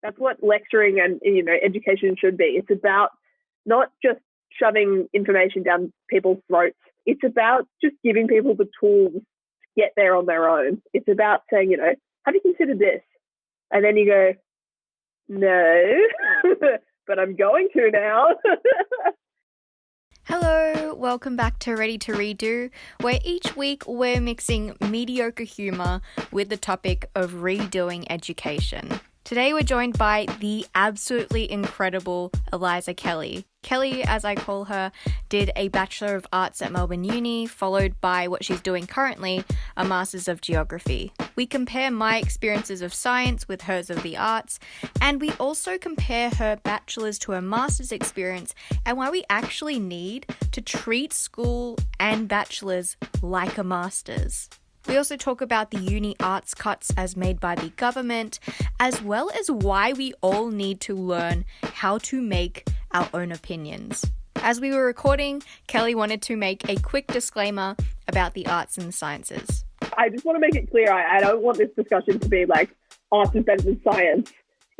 That's what lecturing and, education should be. It's about not just shoving information down people's throats. It's about just giving people the tools to get there on their own. It's about saying, have you considered this? And then you go, no, but I'm going to now. Hello, welcome back to Ready to Redo, where each week we're mixing mediocre humour with the topic of redoing education. Today we're joined by the absolutely incredible Eliza Kelly. Kelly, as I call her, did a Bachelor of Arts at Melbourne Uni, followed by what she's doing currently, a Masters of Geography. We compare my experiences of science with hers of the arts, and we also compare her bachelor's to her master's experience and why we actually need to treat school and bachelor's like a master's. We also talk about the uni arts cuts as made by the government, as well as why we all need to learn how to make our own opinions. As we were recording, Kelly wanted to make a quick disclaimer about the arts and the sciences. I just want to make it clear, I don't want this discussion to be like arts is better than science.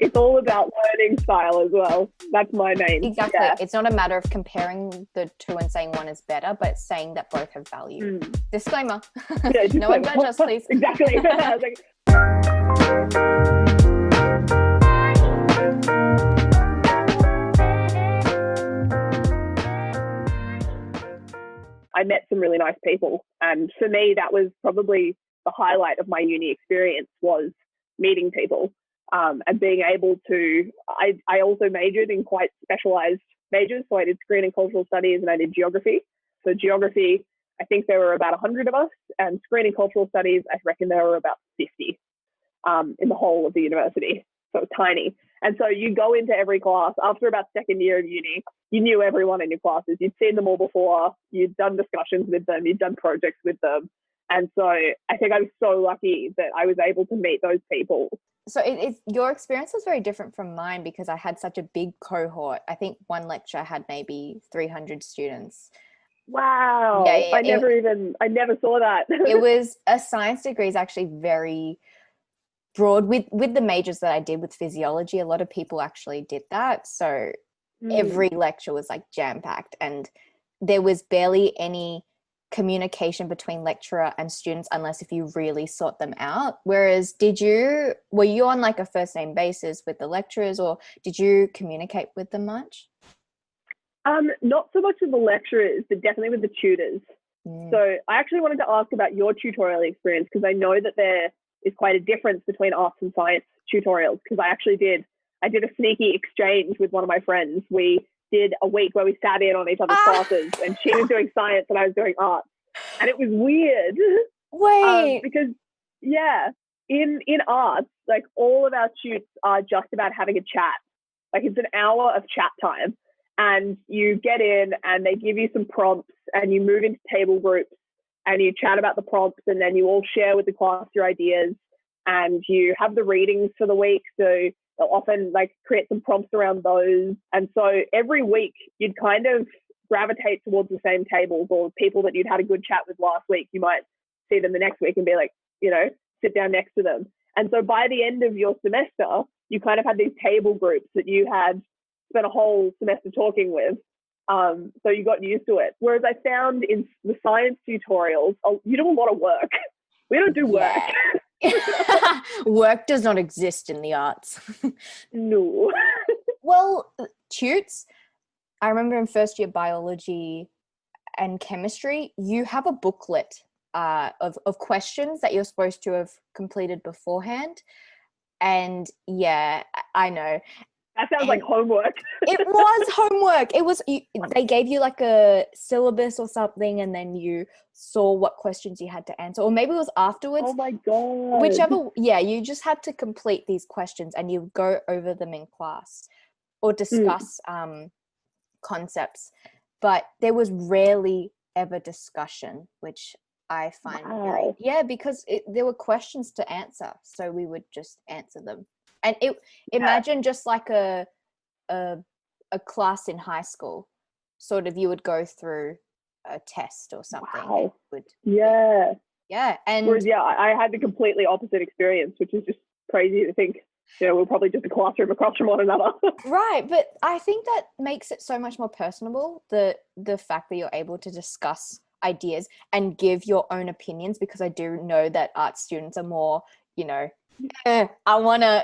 It's all about learning style as well. That's my main. Exactly. Yeah. It's not a matter of comparing the two and saying one is better, but saying that both have value. Disclaimer. Yeah, No one judge us, please. Exactly. I met some really nice people, and for me that was probably the highlight of my uni experience, was meeting people and being able to, I also majored in quite specialised majors, so I did screen and cultural studies and I did geography. So geography, I think there were about 100 of us, and screen and cultural studies, I reckon there were about 50 in the whole of the university, so tiny. And so you go into every class after about second year of uni, you knew everyone in your classes. You'd seen them all before. You'd done discussions with them. You'd done projects with them. And so I think I was so lucky that I was able to meet those people. So your experience was very different from mine because I had such a big cohort. I think one lecture had maybe 300 students. Wow. Yeah, I never saw that. It was, a science degree is actually very broad with the majors that I did with physiology. A lot of people actually did that. So every lecture was like jam-packed, and there was barely any communication between lecturer and students unless if you really sought them out. Whereas were you on like a first name basis with the lecturers, or did you communicate with them much? Not so much with the lecturers, but definitely with the tutors. So I actually wanted to ask about your tutorial experience, because I know that there is quite a difference between arts and science tutorials, because I did a sneaky exchange with one of my friends. We did a week where we sat in on each other's classes, and she was doing science and I was doing arts. And it was weird. Wait. Because, in arts, like all of our tutes are just about having a chat. Like it's an hour of chat time. And you get in and they give you some prompts and you move into table groups and you chat about the prompts, and then you all share with the class your ideas, and you have the readings for the week. So they'll often like create some prompts around those. And so every week you'd kind of gravitate towards the same tables, or people that you'd had a good chat with last week. You might see them the next week and be like, sit down next to them. And so by the end of your semester, you kind of had these table groups that you had spent a whole semester talking with. So you got used to it. Whereas I found in the science tutorials, you do a lot of work. We don't do work. Yeah. Work does not exist in the arts. No. Well, tutes, I remember in first year biology and chemistry, you have a booklet of questions that you're supposed to have completed beforehand. And yeah, I know. That sounds like homework. It was homework. They gave you like a syllabus or something, and then you saw what questions you had to answer, or maybe it was afterwards. Oh my God. You just had to complete these questions and you go over them in class or discuss concepts. But there was rarely ever discussion, which I find because there were questions to answer, so we would just answer them. And imagine just like a class in high school, sort of, you would go through a test or something. Wow. Yeah. And whereas, I had the completely opposite experience, which is just crazy to think. We're probably just a classroom across from one another. Right, but I think that makes it so much more personable, the fact that you're able to discuss ideas and give your own opinions, because I do know that art students are more,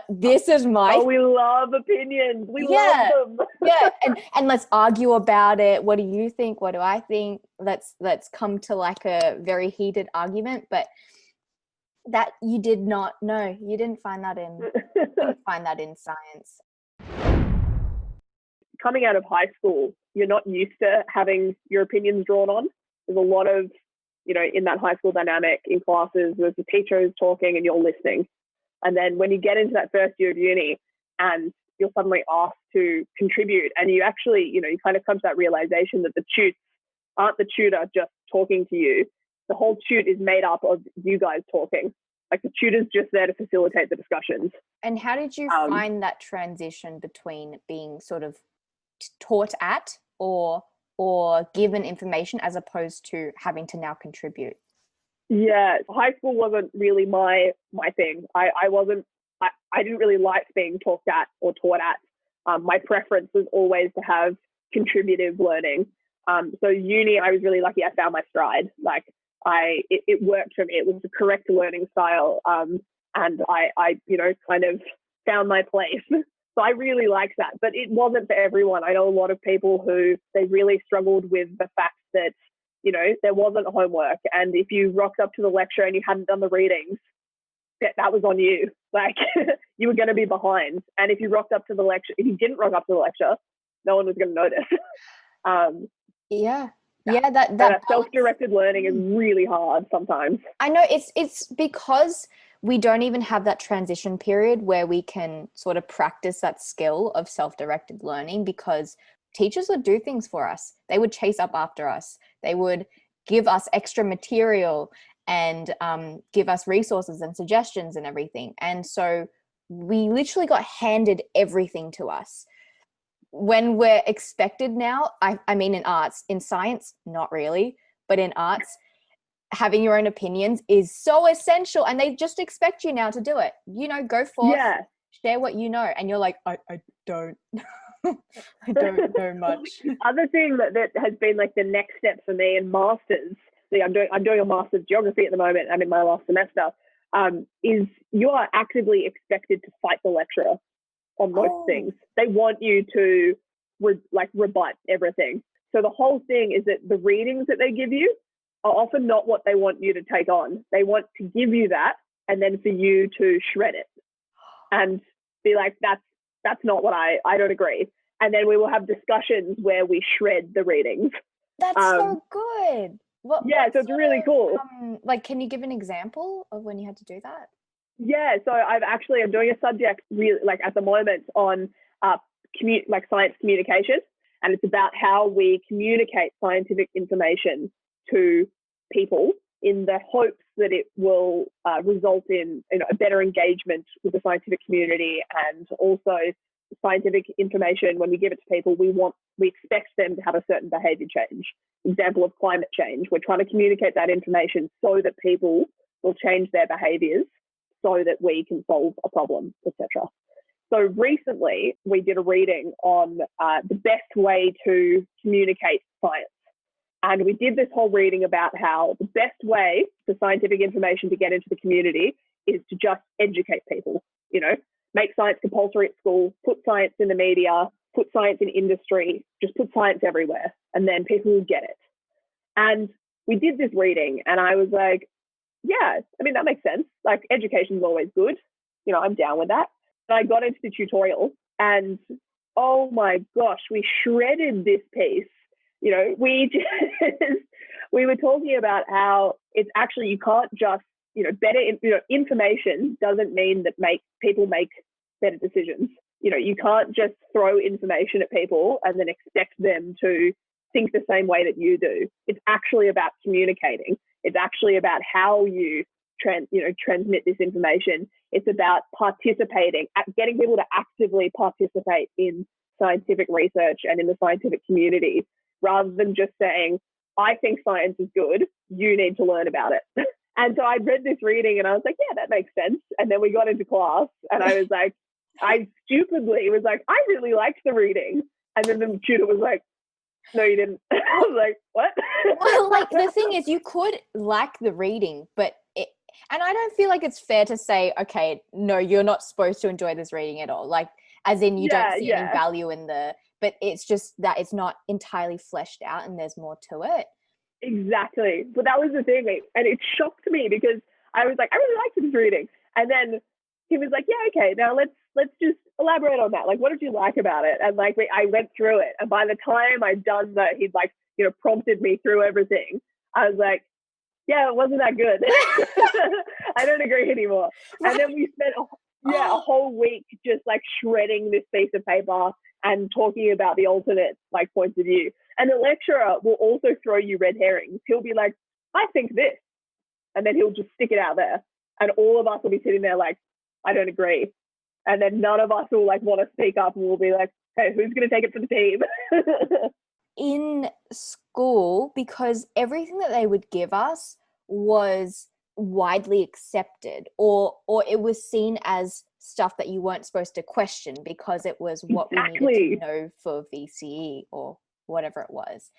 this is my we love opinions. We Yeah. love them. yeah, and let's argue about it. What do you think? What do I think? Let's come to like a very heated argument. But that you didn't find that in science. Coming out of high school, you're not used to having your opinions drawn on. There's a lot of, in that high school dynamic in classes, there's the teacher who's talking and you're listening. And then when you get into that first year of uni and you're suddenly asked to contribute, and you actually, you kind of come to that realization that the tutes aren't the tutor just talking to you. The whole tute is made up of you guys talking. Like the tutor's just there to facilitate the discussions. And how did you find that transition between being sort of taught at or given information as opposed to having to now contribute? Yeah, high school wasn't really my thing. I didn't really like being talked at or taught at. My preference was always to have contributive learning. So uni, I was really lucky. I found my stride. Like it worked for me. It was the correct learning style. And I kind of found my place. So I really liked that, but it wasn't for everyone. I know a lot of people who they really struggled with the fact that, there wasn't homework. And if you rocked up to the lecture and you hadn't done the readings, that was on you. Like you were going to be behind. And if you rocked up to the lecture, if you didn't rock up to the lecture, no one was going to notice. That self-directed learning is really hard sometimes. I know it's because we don't even have that transition period where we can sort of practice that skill of self-directed learning, because teachers would do things for us. They would chase up after us. They would give us extra material and give us resources and suggestions and everything. And so we literally got handed everything to us. When we're expected now, I mean in arts, in science, not really, but in arts, having your own opinions is so essential, and they just expect you now to do it. Go forth, share what you know, and you're like, I don't I don't know much. Other thing that has been like the next step for me in masters, I'm doing a master's geography at the moment. I'm in my last semester. Is you are actively expected to fight the lecturer on most things. They want you to rebut everything. So the whole thing is that the readings that they give you are often not what they want you to take on. They want to give you that and then for you to shred it and be like, that's not what I don't agree. And then we will have discussions where we shred the readings. That's so good. So it's really cool. Can you give an example of when you had to do that? Yeah, so I'm doing a subject really at the moment on science communication, and it's about how we communicate scientific information to people in the hopes that it will result in a better engagement with the scientific community, and also scientific information, when we give it to people, we expect them to have a certain behavior change. Example of climate change, we're trying to communicate that information so that people will change their behaviors so that we can solve a problem, etc. So recently we did a reading on the best way to communicate science. And we did this whole reading about how the best way for scientific information to get into the community is to just educate people, make science compulsory at school, put science in the media, put science in industry, just put science everywhere, and then people will get it. And we did this reading and I was like, yeah, I mean, that makes sense. Like education is always good. I'm down with that. But I got into the tutorial and oh my gosh, we shredded this piece. We were talking about how it's actually, you can't just, information doesn't mean that people make better decisions. You can't just throw information at people and then expect them to think the same way that you do. It's actually about communicating. It's actually about how you transmit this information. It's about participating, getting people to actively participate in scientific research and in the scientific community, rather than just saying, I think science is good, you need to learn about it. And so I read this reading and I was like, yeah, that makes sense. And then we got into class and I was like, I stupidly was like, I really liked the reading. And then the tutor was like, no, you didn't. I was like, what? Well, like the thing is, you could like the reading, and I don't feel like it's fair to say, okay, no, you're not supposed to enjoy this reading at all. Like, as in you don't see any value in but it's just that it's not entirely fleshed out and there's more to it. Exactly. But that was the thing. And it shocked me because I was like, I really liked this reading. And then he was like, yeah, okay, now let's just elaborate on that. Like, what did you like about it? And like, I went through it. And by the time I'd done that, he'd like, prompted me through everything. I was like, yeah, it wasn't that good. I don't agree anymore. Right. And then we spent a whole week just like shredding this piece of paper and talking about the alternate like points of view. And the lecturer will also throw you red herrings. He'll be like, I think this. And then he'll just stick it out there. And all of us will be sitting there like, I don't agree. And then none of us will like want to speak up, and we'll be like, hey, who's going to take it for the team? In school, because everything that they would give us was widely accepted, or it was seen as stuff that you weren't supposed to question because it was what we needed to know for VCE or whatever it was.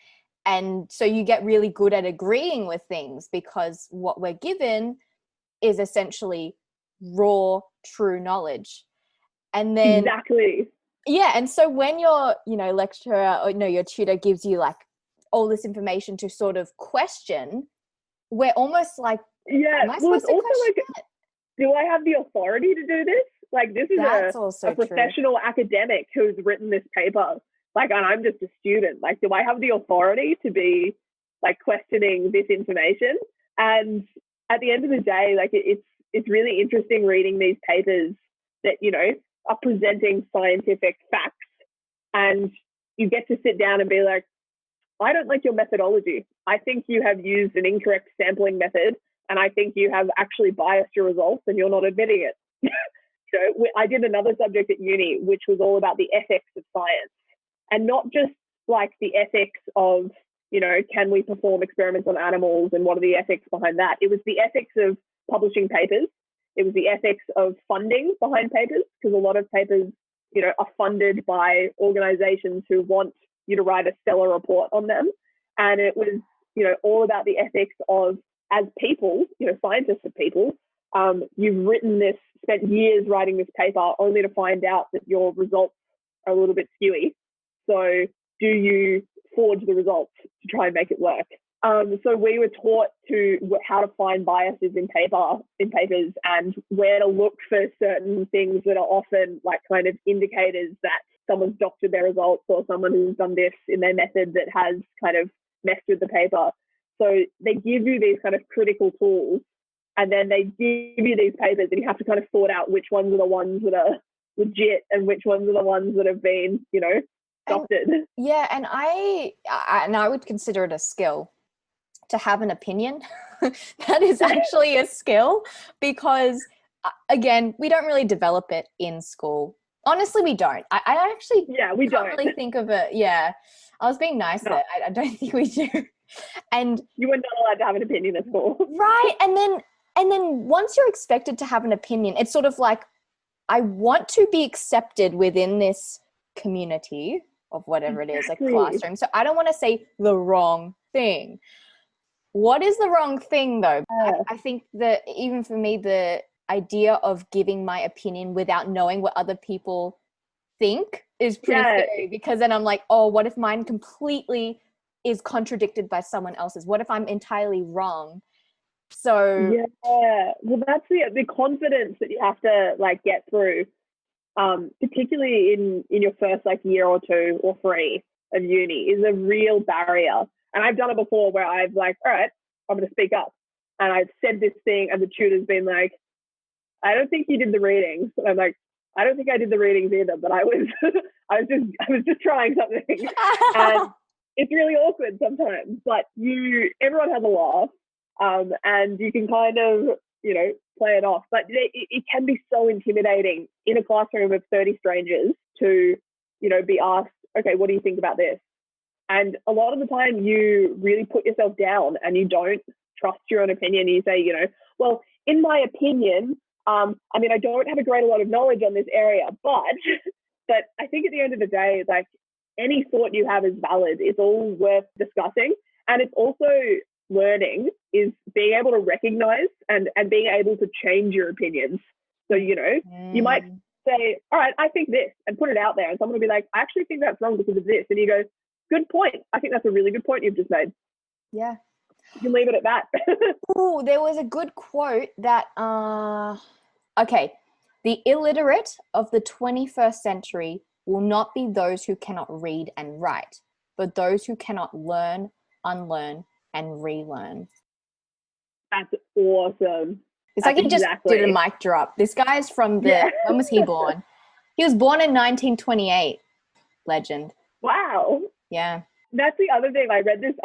And so you get really good at agreeing with things because what we're given is essentially raw, true knowledge. And then yeah, and so when your lecturer or your tutor gives you like all this information to sort of question, we're almost like, am I supposed to question it? Do I have the authority to do this? Like, this is a professional academic who's written this paper. Like, and I'm just a student. Like, do I have the authority to be like questioning this information? And at the end of the day, like it's really interesting reading these papers that are presenting scientific facts, and you get to sit down and be like, I don't like your methodology. I think you have used an incorrect sampling method, and I think you have actually biased your results and you're not admitting it. I did another subject at uni, which was all about the ethics of science, and not just like the ethics of, can we perform experiments on animals and what are the ethics behind that? It was the ethics of publishing papers. It was the ethics of funding behind papers, because a lot of papers, are funded by organizations who want you to write a stellar report on them. And it was, all about the ethics of, as people, scientists are people, you've written this, spent years writing this paper only to find out that your results are a little bit skewy. So do you forge the results to try and make it work? So we were taught how to find biases in papers and where to look for certain things that are often like kind of indicators that someone's doctored their results or someone who's done this in their method that has kind of messed with the paper. So they give you these kind of critical tools, and then they give you these papers, and you have to kind of sort out which ones are the ones that are legit and which ones are the ones that have been, doctored. Yeah, and I would consider it a skill to have an opinion. That is actually a skill, because again, we don't really develop it in school. Honestly, we don't. I actually we don't really think of it. Yeah, I was being nice there. I don't think we do. And you were not allowed to have an opinion at school, right? And then once you're expected to have an opinion, it's sort of like, I want to be accepted within this community of whatever it is, like classroom. So I don't want to say the wrong thing. What is the wrong thing, though? I think that even for me, the idea of giving my opinion without knowing what other people think is pretty scary, because then I'm like, oh, what if mine completely is contradicted by someone else's? What if I'm entirely wrong? So well, that's the confidence that you have to like get through, particularly in your first like year or two or three of uni, is a real barrier. And I've done it before where I've like, all right, I'm going to speak up. And I've said this thing and the tutor's been like, I don't think you did the readings. And I'm like, I don't think I did the readings either, but I was just trying something. And it's really awkward sometimes, but everyone has a laugh, and you can kind of, play it off. But it can be so intimidating in a classroom of 30 strangers to, be asked, okay, what do you think about this? And a lot of the time you really put yourself down and you don't trust your own opinion. You say, well, in my opinion, I mean, I don't have a lot of knowledge on this area, but I think at the end of the day, like, any thought you have is valid. It's all worth discussing. And it's also learning is being able to recognize and being able to change your opinions. So, you know, you might say, all right, I think this, and put it out there. And someone will be like, I actually think that's wrong because of this. And you go, good point. I think that's a really good point you've just made. Yeah. You can leave it at that. Oh, there was a good quote that, okay, the illiterate of the 21st century will not be those who cannot read and write, but those who cannot learn, unlearn, and relearn. That's awesome. It's like he just did a mic drop. This guy's from when was he born? He was born in 1928. Legend. Wow. Yeah. That's the other thing. I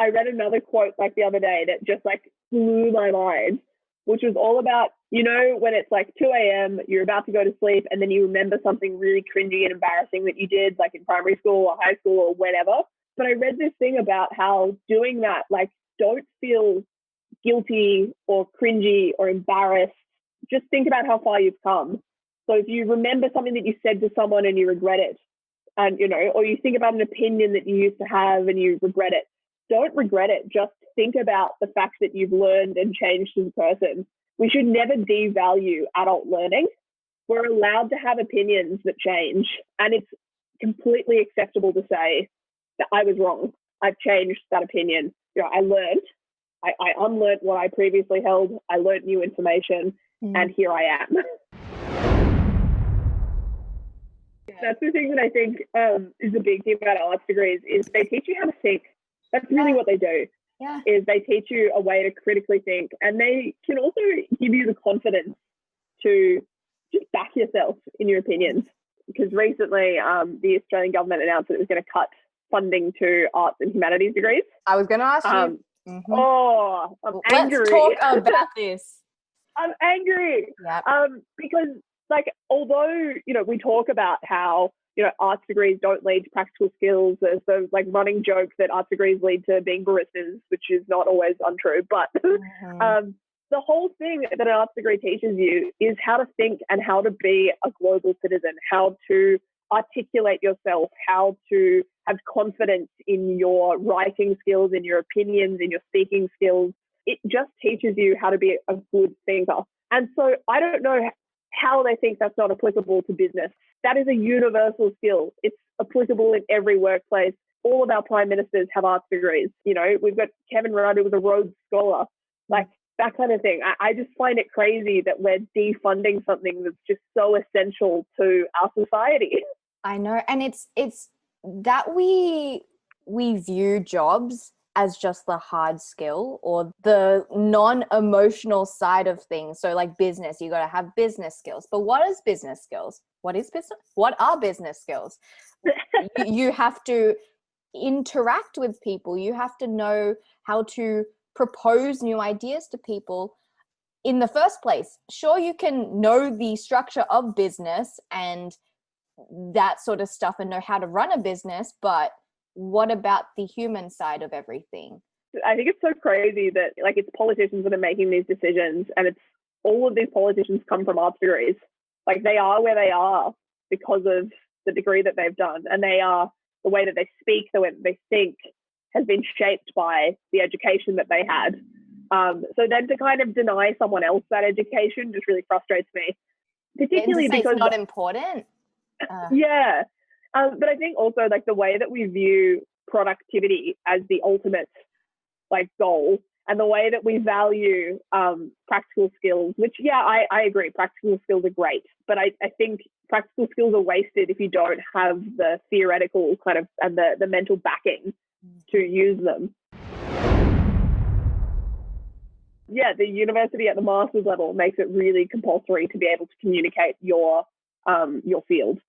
read another quote like the other day that just like blew my mind, which was all about, you know, when it's like 2 a.m., you're about to go to sleep, and then you remember something really cringy and embarrassing that you did, like in primary school or high school or whatever. But I read this thing about how doing that, like, don't feel guilty or cringy or embarrassed. Just think about how far you've come. So if you remember something that you said to someone and you regret it, and, you know, or you think about an opinion that you used to have and you regret it, don't regret it. Just think about the fact that you've learned and changed as a person. We should never devalue adult learning. We're allowed to have opinions that change, and it's completely acceptable to say that I was wrong. I've changed that opinion. You know, I learned. I unlearned what I previously held. I learned new information, and here I am. That's the thing that I think is the big thing about arts degrees is they teach you how to think. That's really what they do. Yeah. Is they teach you a way to critically think, and they can also give you the confidence to just back yourself in your opinions. Because recently, the Australian government announced that it was going to cut funding to arts and humanities degrees. I was going to ask you. Oh, I'm angry. Let's talk about this. I'm angry. Yep. Because, like, although, you know, we talk about how, you know, arts degrees don't lead to practical skills. There's the, like, running joke that arts degrees lead to being baristas, which is not always untrue. But the whole thing that an arts degree teaches you is how to think and how to be a global citizen, how to articulate yourself, how to have confidence in your writing skills, in your opinions, in your speaking skills. It just teaches you how to be a good thinker. And so I don't know how they think that's not applicable to business. That is a universal skill. It's applicable in every workplace. All of our prime ministers have arts degrees. You know, we've got Kevin Rudd, who was a Rhodes Scholar, like that kind of thing. I just find it crazy that we're defunding something that's just so essential to our society. I know. And it's that we view jobs as just the hard skill or the non-emotional side of things. So like business, you got to have business skills. But what is business skills? What is business? What are business skills? You have to interact with people. You have to know how to propose new ideas to people in the first place. Sure, you can know the structure of business and that sort of stuff and know how to run a business, but what about the human side of everything? I think it's so crazy that, like, it's politicians that are making these decisions, and it's all of these politicians come from arts degrees. Like, they are where they are because of the degree that they've done, and they are, the way that they speak, the way that they think has been shaped by the education that they had. So then to kind of deny someone else that education just really frustrates me, particularly because it's not important. Yeah. But I think also, like, the way that we view productivity as the ultimate, like, goal, and the way that we value practical skills, which, I agree, practical skills are great. But I think practical skills are wasted if you don't have the theoretical kind of and the mental backing to use them. Yeah, the university at the master's level makes it really compulsory to be able to communicate your field.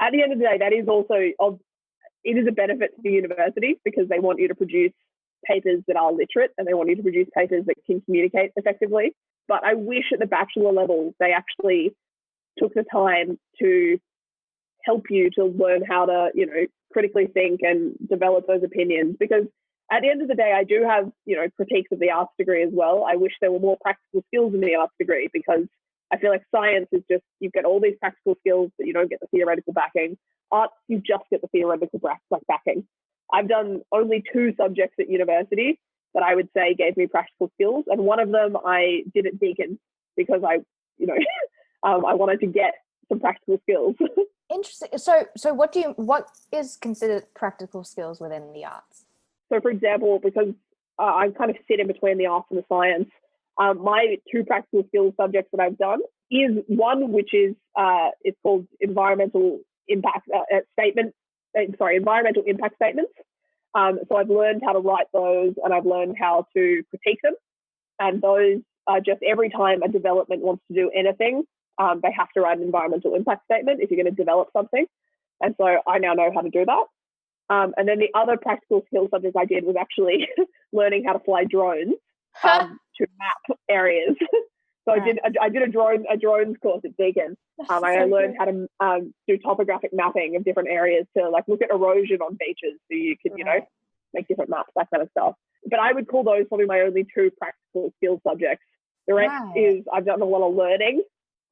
At the end of the day, that is also, it is a benefit to the university because they want you to produce papers that are literate and they want you to produce papers that can communicate effectively. But I wish at the bachelor level, they actually took the time to help you to learn how to, you know, critically think and develop those opinions. Because at the end of the day, I do have, you know, critiques of the arts degree as well. I wish there were more practical skills in the arts degree because I feel like science is just, you get all these practical skills, but you don't get the theoretical backing. Arts, you just get the theoretical backing. I've done only 2 subjects at university that I would say gave me practical skills. And one of them I did at Deakin because I wanted to get some practical skills. Interesting. So what is considered practical skills within the arts? So for example, because I kind of sit in between the arts and the science, my 2 practical skills subjects that I've done is one, which is, it's called environmental impact environmental impact statements. So I've learned how to write those, and I've learned how to critique them. And those are just, every time a development wants to do anything, they have to write an environmental impact statement if you're going to develop something. And so I now know how to do that. And then the other practical skill subject I did was actually learning how to fly drones to map areas. So I did a drones course at Deakin. I learned how to do topographic mapping of different areas to like look at erosion on beaches, so you can make different maps, that kind of stuff. But I would call those probably my only 2 practical skill subjects. The rest is, I've done a lot of learning.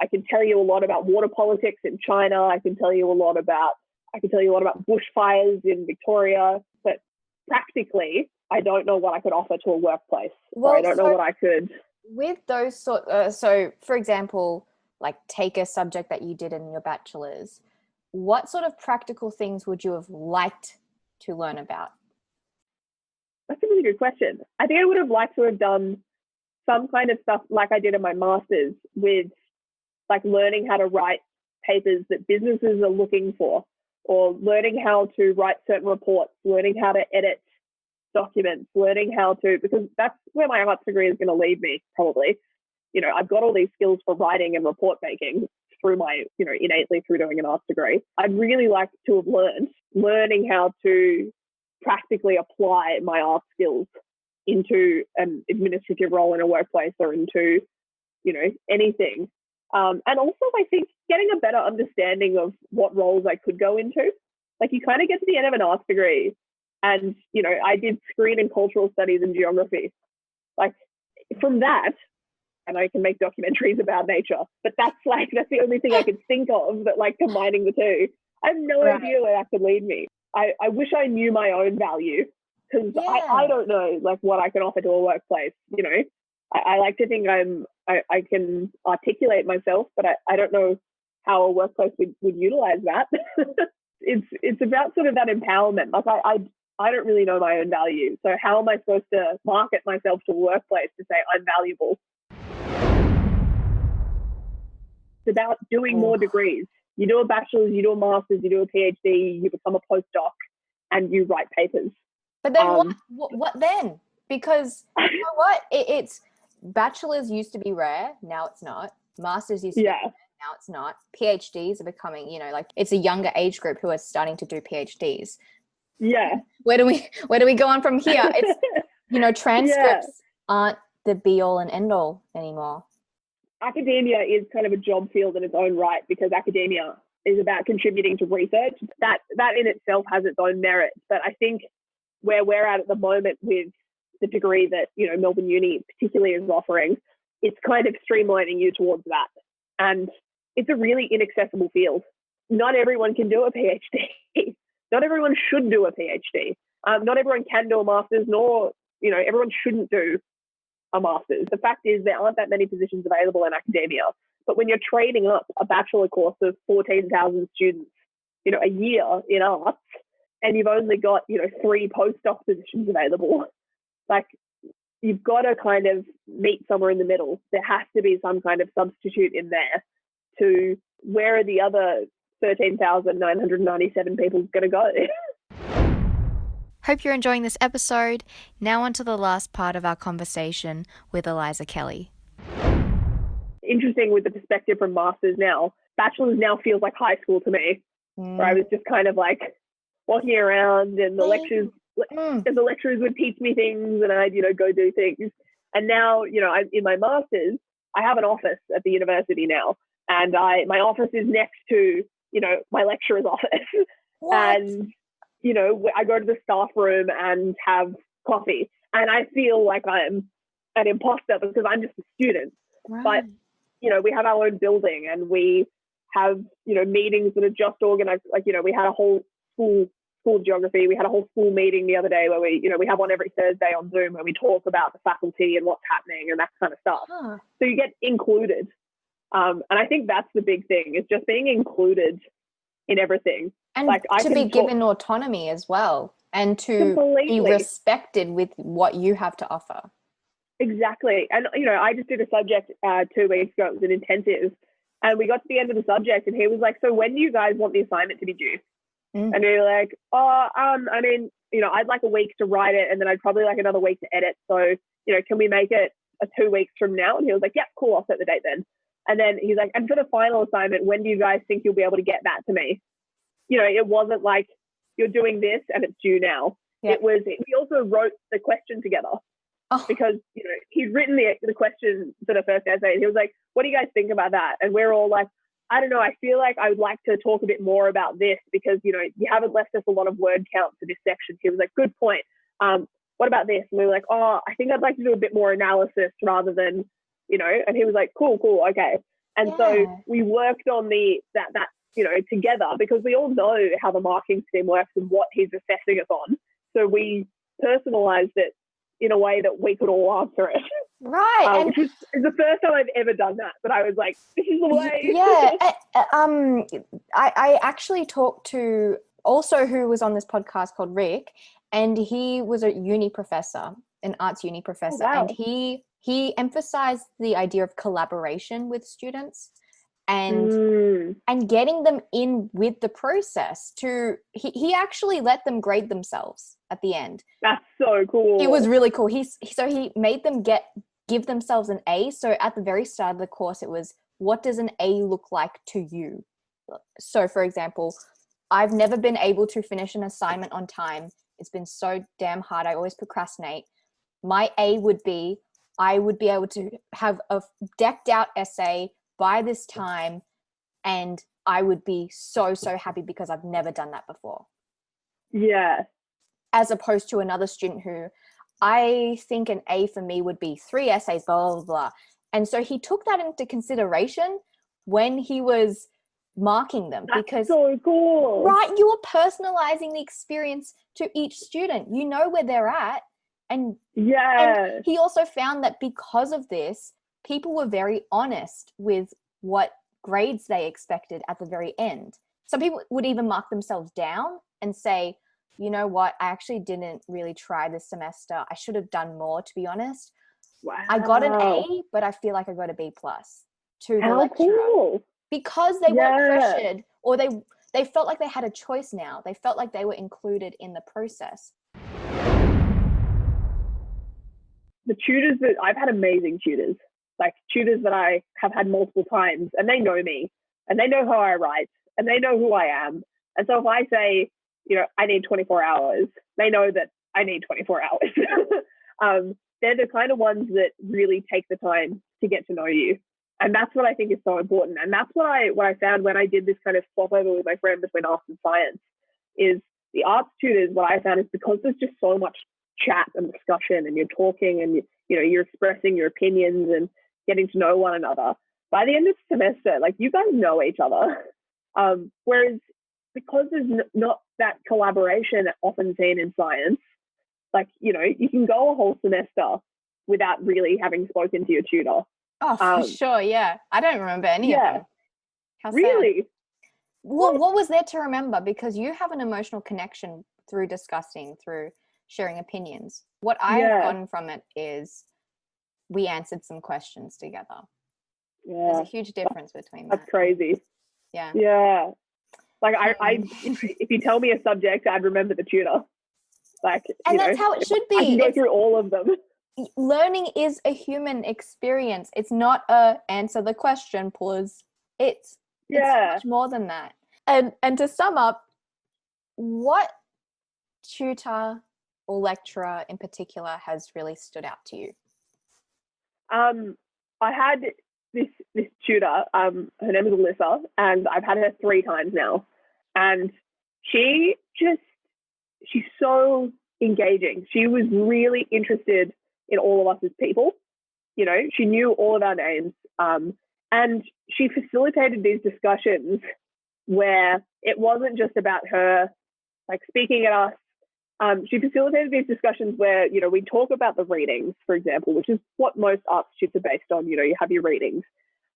I can tell you a lot about water politics in China. I can tell you a lot about bushfires in Victoria. But practically, I don't know what I could offer to a workplace. Well, I don't know what I could. With those so for example, like take a subject that you did in your bachelor's, what sort of practical things would you have liked to learn about? That's a really good question. I think I would have liked to have done some kind of stuff like I did in my master's, with like learning how to write papers that businesses are looking for, or learning how to write certain reports, learning how to edit documents, learning how to, because that's where my arts degree is going to lead me probably. I've got all these skills for writing and report making through my, innately through doing an arts degree. I'd really like to have learning how to practically apply my art skills into an administrative role in a workplace or into, anything. And also I think getting a better understanding of what roles I could go into. Like you kind of get to the end of an arts degree and, I did screen and cultural studies and geography. Like from that, and I can make documentaries about nature, but that's the only thing I could think of that like combining the 2. I have no idea where that could lead me. I wish I knew my own value, because I don't know like what I can offer to a workplace. I like to think I can articulate myself, but I don't know how a workplace would utilize that. It's about sort of that empowerment. Like I don't really know my own value. So how am I supposed to market myself to a workplace to say I'm valuable? It's about doing more degrees. You do a bachelor's, you do a master's, you do a PhD, you become a postdoc, and you write papers. But then what then? Because you know what? It's bachelor's used to be rare. Now it's not. Master's used to be rare. Now it's not. PhDs are becoming, like it's a younger age group who are starting to do PhDs. Yeah. Where do we go on from here? It's, transcripts aren't the be all and end all anymore. Academia is kind of a job field in its own right, because academia is about contributing to research. That in itself has its own merit. But I think where we're at the moment with the degree that, Melbourne Uni particularly is offering, it's kind of streamlining you towards that. And it's a really inaccessible field. Not everyone can do a PhD. Not everyone should do a PhD. Not everyone can do a master's, nor, everyone shouldn't do a master's. The fact is there aren't that many positions available in academia. But when you're trading up a bachelor course of 14,000 students, a year in arts, and you've only got, 3 postdoc positions available, like you've got to kind of meet somewhere in the middle. There has to be some kind of substitute in there to where are the other 13,997 people going to go. Hope you're enjoying this episode. Now on to the last part of our conversation with Eliza Kelly. Interesting with the perspective from masters now. Bachelor's now feels like high school to me, where I was just kind of like walking around and the lectures would teach me things and I'd, go do things. And now, in my master's, I have an office at the university now, and my office is next to, my lecturer's office. What? And, I go to the staff room and have coffee, and I feel like I'm an imposter because I'm just a student. Right. But we have our own building, and we have, meetings that are just organized. Like, we had a whole school geography. We had a whole school meeting the other day where we have one every Thursday on Zoom where we talk about the faculty and what's happening and that kind of stuff. Huh. So you get included. And I think that's the big thing, is just being included in everything. And like, to be given autonomy as well, and to be respected with what you have to offer. Exactly. And, I just did a subject 2 weeks ago. It was an intensive. And we got to the end of the subject and he was like, so when do you guys want the assignment to be due? And we were like, I'd like a week to write it, and then I'd probably like another week to edit. So, can we make it 2 weeks from now? And he was like, yeah, cool, I'll set the date then. And then he's like, and for the final assignment, when do you guys think you'll be able to get that to me? It wasn't like you're doing this and it's due now. Yep. We also wrote the question together because, he'd written the question for the first essay. And he was like, what do you guys think about that? And we're all like, I don't know, I feel like I would like to talk a bit more about this because, you haven't left us a lot of word count for this section. He was like, good point. What about this? And we were like, I think I'd like to do a bit more analysis rather than, and he was like, cool, okay. And so we worked on that together, because we all know how the marking scheme works and what he's assessing us on. So we personalized it in a way that we could all answer it. Right. Which is the first time I've ever done that. But I was like, this is the way. Yeah. I actually talked to also who was on this podcast called Rick, and he was a uni professor, an arts uni professor. Oh, wow. And he emphasized the idea of collaboration with students and getting them in with the process he actually let them grade themselves at the end. That's so cool. It was really cool. He made them give themselves an A. So at the very start of the course, it was, what does an A look like to you? So for example, I've never been able to finish an assignment on time. It's been so damn hard. I always procrastinate. My A would be, I would be able to have a decked out essay by this time, and I would be so, so happy because I've never done that before. Yeah. As opposed to another student who, I think an A for me would be 3 essays, blah, blah, blah. And so he took that into consideration when he was marking them. That's because so cool. Right, you are personalizing the experience to each student. You know where they're at. And he also found that because of this, people were very honest with what grades they expected at the very end. Some people would even mark themselves down and say, you know what, I actually didn't really try this semester. I should have done more, to be honest. Wow. I got an A, but I feel like I got a B+ to the lecturer. Cool. Because they weren't pressured, or they felt like they had a choice now. They felt like they were included in the process. The tutors that I've had, amazing tutors, like tutors that I have had multiple times, and they know me and they know how I write and they know who I am. And so if I say, I need 24 hours, they know that I need 24 hours. They're the kind of ones that really take the time to get to know you. And that's what I think is so important. And that's what I found when I did this kind of swap over with my friend between arts and science, is the arts tutors, what I found is because there's just so much chat and discussion, and you're talking and you're expressing your opinions and getting to know one another. By the end of the semester, like, you guys know each other. Whereas because there's not that collaboration often seen in science, like, you can go a whole semester without really having spoken to your tutor. Oh, for sure, yeah. I don't remember any of them. How really? Sad. Well, what was there to remember? Because you have an emotional connection through discussing, through sharing opinions. What I've gotten from it is we answered some questions together. Yeah. There's a huge difference between that. That's crazy. Yeah. Yeah. Like, if you tell me a subject, I'd remember the tutor. Like, and that's how it should be. I can go through all of them. Learning is a human experience. It's not a answer the question, pause. It's much more than that. And to sum up, what tutor or lecturer in particular has really stood out to you? I had this tutor, her name is Eliza, and I've had her 3 times now. And she's so engaging. She was really interested in all of us as people. She knew all of our names. And she facilitated these discussions where it wasn't just about her like speaking at us. She facilitated these discussions where, you know, we talk about the readings, for example, which is what most arts shoots are based on. You know, you have your readings,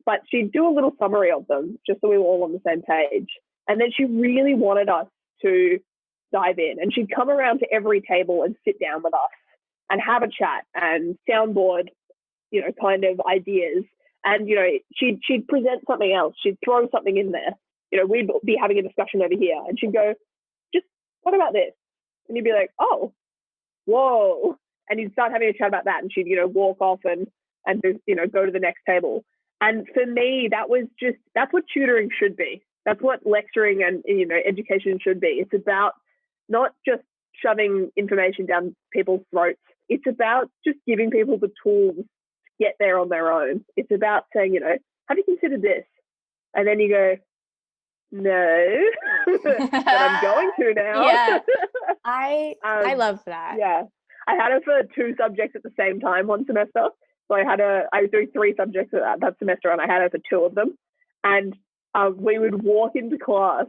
but she'd do a little summary of them just so we were all on the same page. And then she really wanted us to dive in, and she'd come around to every table and sit down with us and have a chat and soundboard, you know, kind of ideas. And, you know, she'd present something else. She'd throw something in there. You know, we'd be having a discussion over here, and she'd go, just what about this? And you'd be like, oh, whoa. And you'd start having a chat about that. And she'd, you know, walk off and just, you know, go to the next table. And for me, that's what tutoring should be. That's what lecturing and, you know, education should be. It's about not just shoving information down people's throats. It's about just giving people the tools to get there on their own. It's about saying, you know, have you considered this? And then you go, no, but I'm going to now. Yeah, I love that. Yeah, I had her for 2 subjects at the same time one semester. So I was doing 3 subjects that semester, and I had her for 2 of them. And we would walk into class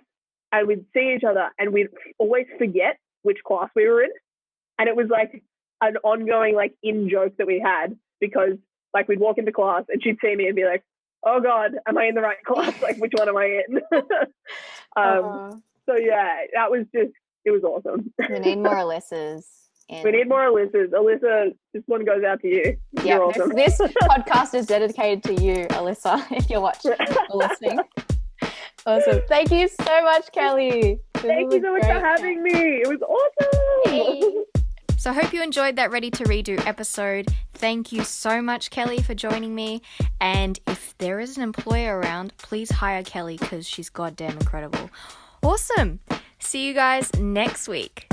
and we'd see each other, and we'd always forget which class we were in. And it was like an ongoing like in-joke that we had, because like we'd walk into class and she'd see me and be like, oh God, am I in the right class? Like, which one am I in? So yeah, it was awesome. We need more Alyssas. We need more Alyssas. Alyssa, this one goes out to you. Yeah, You're awesome. This podcast is dedicated to you, Alyssa, if you're watching or listening. Awesome. Thank you so much, Kelly. Thank you so much for having me. It was awesome. Hey. So I hope you enjoyed that Ready to Redo episode. Thank you so much, Kelly, for joining me. And if there is an employer around, please hire Kelly, because she's goddamn incredible. Awesome. See you guys next week.